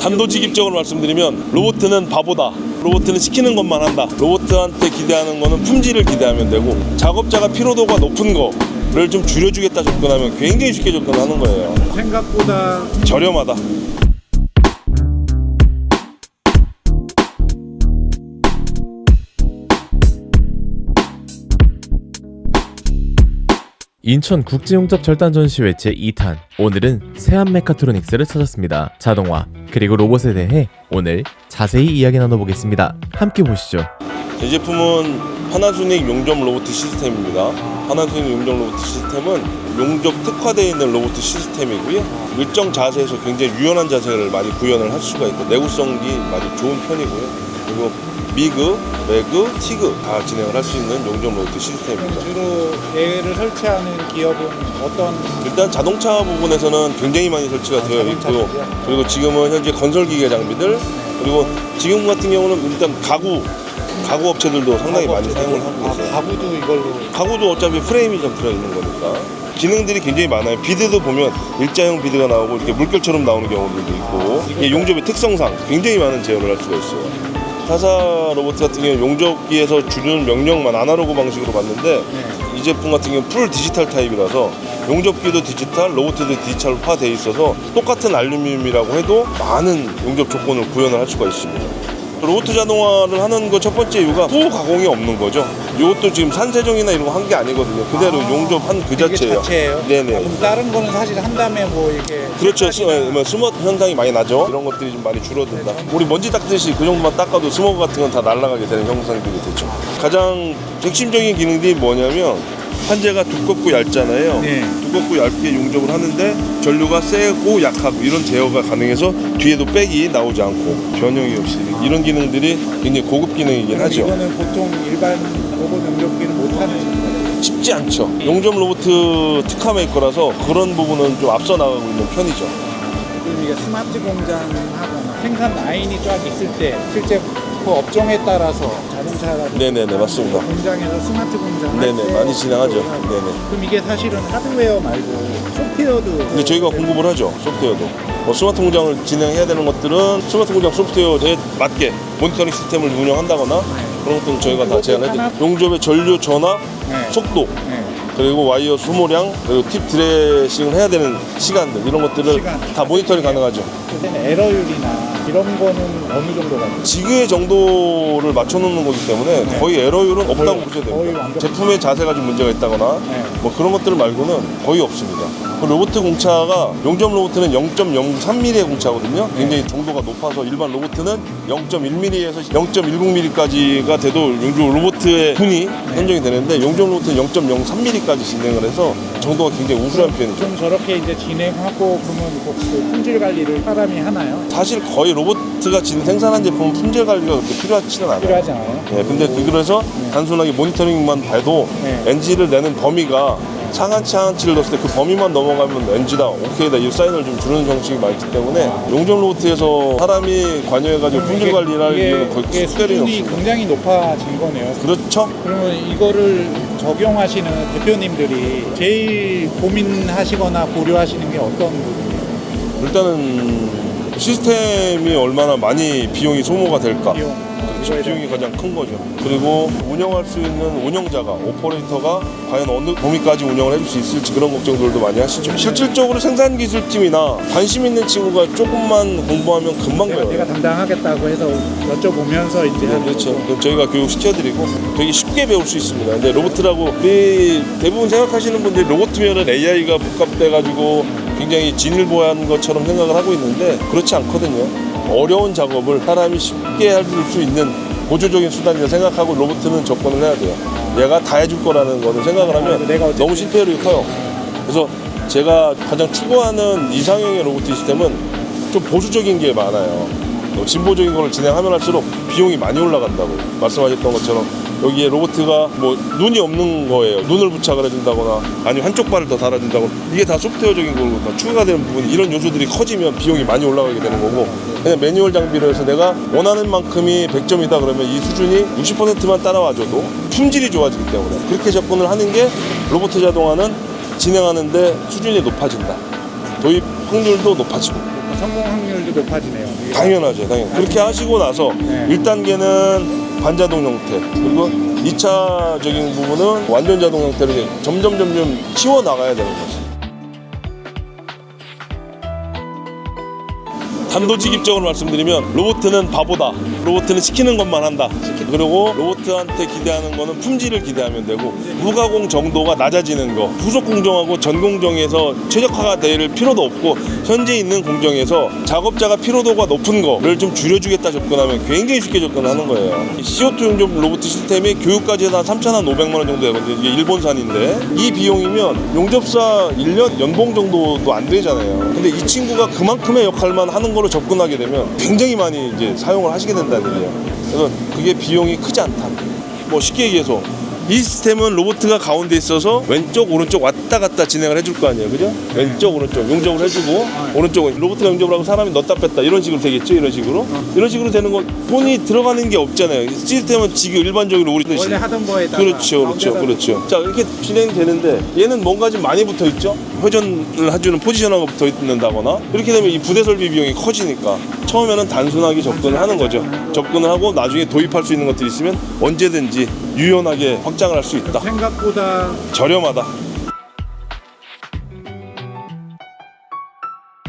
단도직입적으로 말씀드리면 로봇은 바보다. 로봇은 시키는 것만 한다. 로봇한테 기대하는 거는 품질을 기대하면 되고, 작업자가 피로도가 높은 거를 좀 줄여주겠다 접근하면 굉장히 쉽게 접근하는 거예요. 생각보다 저렴하다. 인천국제용접절단전시회 제2탄. 오늘은 세안메카트로닉스를 찾았습니다. 자동화 그리고 로봇에 대해 오늘 자세히 이야기 나눠보겠습니다. 함께 보시죠. 이 제품은 파나소닉 용접 로봇 시스템입니다. 파나소닉 용접 로봇 시스템은 용접 특화되어 있는 로봇 시스템이고요. 일정 자세에서 굉장히 유연한 자세를 많이 구현을 할 수가 있고, 내구성이 많이 좋은 편이고요. 그리고 미그, 매그, 티그 다 진행을 할 수 있는 용접 로봇 시스템입니다. 주로 얘를 설치하는 기업은 어떤? 일단 자동차 부분에서는 굉장히 많이 설치가 되어 있고요. 자동차죠? 그리고 지금은 현재 건설기계 장비들, 그리고 지금 같은 경우는 일단 가구 업체들도 상당히 많이 사용을 하고 있어요. 가구도 이걸로? 가구도 어차피 프레임이 좀 들어있는 거니까 기능들이 굉장히 많아요. 비드도 보면 일자형 비드가 나오고 이렇게 물결처럼 나오는 경우들도 있고, 이게 용접의 특성상 굉장히 많은 제어를 할 수가 있어요. 타사 로봇 같은 경우는 용접기에서 주는 명령만 아날로그 방식으로 받는데, 이 제품 같은 경우는 풀 디지털 타입이라서 용접기도 디지털, 로봇도 디지털화되어 있어서 똑같은 알루미늄이라고 해도 많은 용접 조건을 구현을 할 수가 있습니다. 로봇 자동화를 하는 거 첫 번째 이유가 후 가공이 없는 거죠. 이것도 지금 산세정이나 이런 거 한 게 아니거든요. 그대로 용접한 그 자체예요. 자체예요? 네네. 그럼 다른 거는 사실 한 다음에 뭐 이렇게 그렇죠. 스머트 현상이 많이 나죠. 이런 것들이 좀 많이 줄어든다. 우리 먼지 닦듯이 그 정도만 닦아도 스모그 같은 건 다 날아가게 되는 형상들이 되죠. 가장 핵심적인 기능들이 뭐냐면, 판재가 두껍고 얇잖아요. 네. 두껍고 얇게 용접을 하는데 전류가 세고 약하고 이런 제어가 가능해서 뒤에도 백이 나오지 않고 변형이 없이 이런 기능들이 굉장히 고급 기능이긴 하죠. 이거는 보통 일반 로봇 용접기는 못하는. 쉽지 않죠. 용접 로봇 특화 메이커라서 그런 부분은 좀 앞서 나가고 있는 편이죠. 그럼 이게 스마트 공장하거나 생산 라인이 쫙 있을 때 실제 그 업종에 따라서 자동차라든지 네네네, 맞습니다. 공장에서 스마트 공장 네네, 많이 진행하죠. 네네. 그럼 이게 사실은 하드웨어 말고 소프트웨어도. 근데 저희가 공급을 하죠. 소프트웨어도. 스마트 공장을 진행해야 되는 것들은 스마트 공장 소프트웨어에 맞게 모니터링 시스템을 운영한다거나 그런 것들은 저희가 다 제안해드립니다. 용접의 전류 전압, 네. 속도, 네. 그리고 와이어 소모량, 그리고 팁 드레싱을 해야 되는 시간들, 이런 것들을 다 모니터링 가능하죠. 그때는 에러율이나 이런 거는 어느 정도가 돼요? 지그의 정도를 맞춰놓는 거기 때문에 네. 거의 에러율은 없다고 거의 보셔야 됩니다. 완전- 제품의 자세가 좀 문제가 있다거나 네. 뭐 그런 것들 말고는 거의 없습니다. 그 로봇 공차가, 용접 로봇은 0.03mm의 공차거든요. 굉장히 정도가 높아서 일반 로봇은 0.1mm에서 0.10mm까지가 돼도 용접 로봇의 분이 선정이 되는데, 용접 로봇은 0.03mm까지 진행을 해서 정도가 굉장히 우수한 편이죠. 좀 저렇게 이제 진행하고 그러면 그 품질 관리를 사람이 하나요? 사실 거의 로봇가 생산한 제품은 품질 관리가 그렇게 필요하지는 않아요. 필요하지 않아요? 네, 근데 그래서 단순하게 모니터링만 봐도 네. NG를 내는 범위가 상한치 하한치를 넣었을 때 그 범위만 넘어가면 NG다, 오케이다 이 사인을 좀 주는 형식이 많기 때문에 용접 로봇에서 사람이 관여해가지고 품질 관리를 하기에는 거의 이게 숙달이 수준이 없습니다. 굉장히 높아진 거네요. 그렇죠? 그러면 이거를 적용하시는 대표님들이 제일 고민하시거나 고려하시는 게 어떤 부분이에요? 일단은 시스템이 얼마나 많이 비용이 소모가 될까, 이거에 대한 비용이 가장 큰 거죠. 그리고 운영할 수 있는 운영자가, 오퍼레이터가 과연 어느 범위까지 운영을 해줄 수 있을지 그런 걱정들도 많이 하시죠. 실질적으로 생산기술팀이나 관심 있는 친구가 조금만 공부하면 금방 내가 배워요. 담당하겠다고 해서 여쭤보면서 이제 하는 그렇죠. 거고. 그럼 저희가 교육시켜드리고 되게 쉽게 배울 수 있습니다. 근데 로봇이라고 대부분 생각하시는 분들이 로봇이면 AI가 복합돼가지고 굉장히 진일보한 것처럼 생각을 하고 있는데 그렇지 않거든요. 어려운 작업을 사람이 쉽게 할 수 있는 보조적인 수단이라 생각하고 로봇은 접근을 해야 돼요. 얘가 다 해줄 거라는 거를 생각을 하면 너무 실패율이 커요. 그래서 제가 가장 추구하는 이상형의 로봇 시스템은 좀 보수적인 게 많아요. 진보적인 걸 진행하면 할수록 비용이 많이 올라간다고 말씀하셨던 것처럼, 여기에 로봇가 뭐 눈이 없는 거예요. 눈을 부착을 해준다거나 아니면 한쪽 발을 더 달아준다거나, 이게 다 소프트웨어적인 걸로 다 추가가 되는 부분, 이런 요소들이 커지면 비용이 많이 올라가게 되는 거고, 그냥 매뉴얼 장비로 해서 내가 원하는 만큼이 100점이다 그러면 이 수준이 60%만 따라와줘도 품질이 좋아지기 때문에 그렇게 접근을 하는 게 로봇 자동화는 진행하는데 수준이 높아진다. 도입 확률도 높아지고. 성공 확률도 높아지네요. 당연하죠. 그렇게 하시고 나서 네. 1단계는 반자동 형태, 그리고 2차적인 부분은 완전 자동 형태로 이제 점점 키워 나가야 되는 거지. 단도직입적으로 말씀드리면 로봇은 바보다. 로봇은 시키는 것만 한다. 그리고 로봇한테 기대하는 거는 품질을 기대하면 되고, 무가공 정도가 낮아지는 거, 후속 공정하고 전 공정에서 최적화가 될 필요도 없고, 현재 있는 공정에서 작업자가 피로도가 높은 거를 좀 줄여주겠다 접근하면 굉장히 쉽게 접근하는 거예요. CO2 용접 로봇 시스템이 교육까지 해서 한 3,500만 원 정도 되거든요. 이게 일본산인데 이 비용이면 용접사 1년 연봉 정도도 안 되잖아요. 근데 이 친구가 그만큼의 역할만 하는 거로 접근하게 되면 굉장히 많이 이제 사용을 하시게 된다는 얘기예요. 그래서 그게 비용이 크지 않다. 뭐 쉽게 얘기해서 이 시스템은 로봇가 가운데 있어서 왼쪽 오른쪽 왔다 갔다 진행을 해줄 거 아니에요, 그죠? 왼쪽 오른쪽 용접을 해주고, 오른쪽은 로봇가 용접을 하고 사람이 넣었다 뺐다 이런 식으로 되겠죠, 이런 식으로 되는 거. 돈이 들어가는 게 없잖아요. 시스템은 지금 일반적으로 우리 원래 하던 거에다가 그렇죠. 자, 이렇게 진행되는데 얘는 뭔가 좀 많이 붙어 있죠. 회전을 해주는 포지셔너가 붙어 있는다거나, 이렇게 되면 이 부대 설비 비용이 커지니까 처음에는 단순하게 접근을 하는 거죠. 접근을 하고 나중에 도입할 수 있는 것들이 있으면 언제든지 유연하게 확장을 할 수 있다. 생각보다 저렴하다.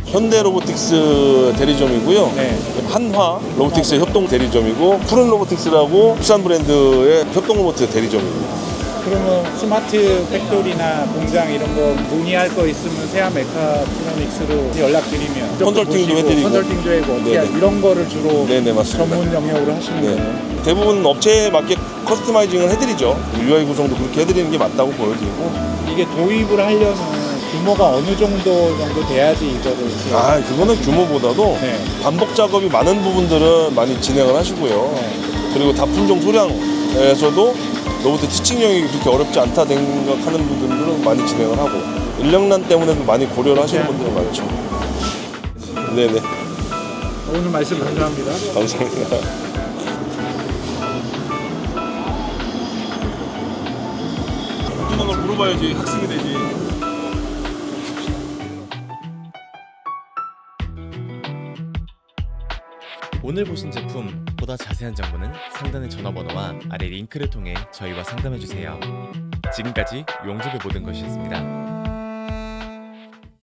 현대 로보틱스 대리점이고요. 네. 한화 로보틱스 협동 대리점이고, 푸른 로보틱스라고 국산 브랜드의 협동 로봇 대리점입니다. 그러면 스마트 팩토리나 공장 이런 거 문의할 거 있으면 세아 메카트로닉스로 연락드리면 컨설팅도 해드리고. 컨설팅도 해고 어떻게 네네. 이런 거를 주로 네네, 맞습니다. 전문 영역으로 하시는 거예요? 네. 대부분 업체에 맞게 커스터마이징을 해드리죠. UI 구성도 그렇게 해드리는 게 맞다고 보여지고. 이게 도입을 하려면 규모가 어느 정도 돼야지 이거를 이렇게 그거는 규모보다도 네. 반복 작업이 많은 부분들은 많이 진행을 하시고요. 네. 그리고 다 품종 소량에서도 로봇 티칭 영역이 그렇게 어렵지 않다 생각하는 분들은 많이 진행을 하고, 인력난 때문에도 많이 고려를 하시는 분들이 많죠. 네네, 오늘 말씀 감사합니다. 감사합니다. 궁금한 걸 물어봐야지 학습이 되지. 오늘 보신 제품 보다 자세한 정보는 상단의 전화번호와 아래 링크를 통해 저희와 상담해주세요. 지금까지 용접의 모든 것이었습니다.